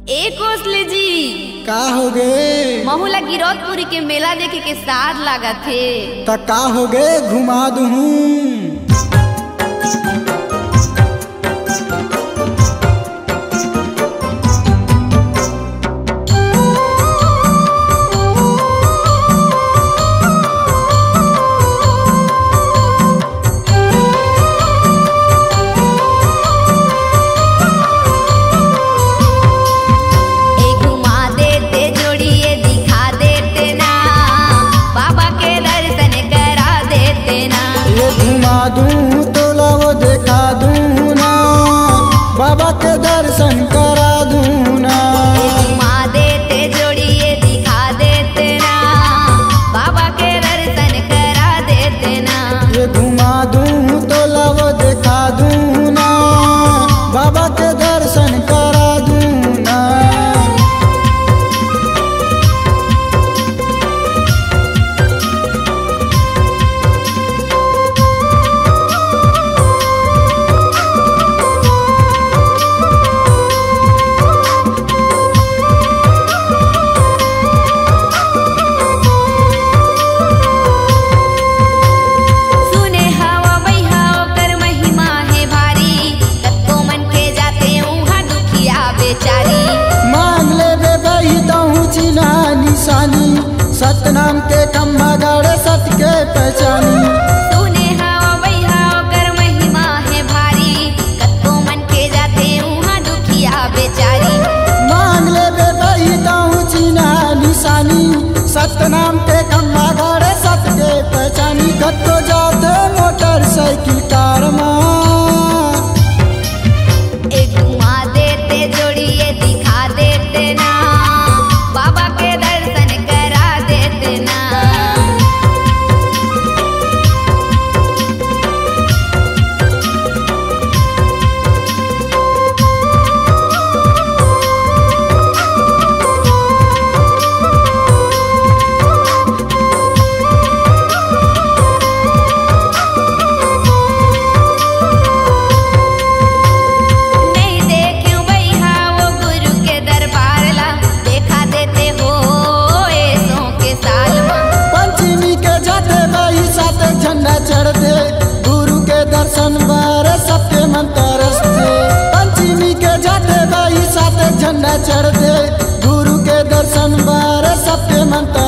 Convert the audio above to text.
एक कोसले जी का हो गे महुला गिरौदपुरी के मेला देखे के साथ लगा थे त का हो गे घुमा दूँ। दूँ तो लाओ देखा दूँ ना, बाबा के दर्शन करा दूँ ना। घुमा देते जोड़िए दिखा देते ना, बाबा के दर्शन करा देते ना। ये घुमा दूँ तो लाओ देखा दूँ ना, बाबा के दर्शन करा दूँ ना। मांग ले बे बही दहूँ चिन्हा निशानी, सतनाम के खम्भा गाड़े सत के पहचानी। सुने हाओ बैहा ओकर महिमा है भारी, कत्तो मन के जाते उहाँ दुखिया बेचारी। मांग ले बे बही दहूँ चिन्हा निशानी, सतनाम के खम्भा गाड़े सत के पहचानी। कत्तो जाते मोटरसाइकिल कार माँ, जोड़िए दिखा देते ना, बाबा के दर्शन करा देते ना। चढ़ दे गुरु के दर्शन बार सबके मन तरसते। पंचमी के जाते भाई साथ झंडा चढ़ दे, गुरु के दर्शन बार सबके मन तरसते।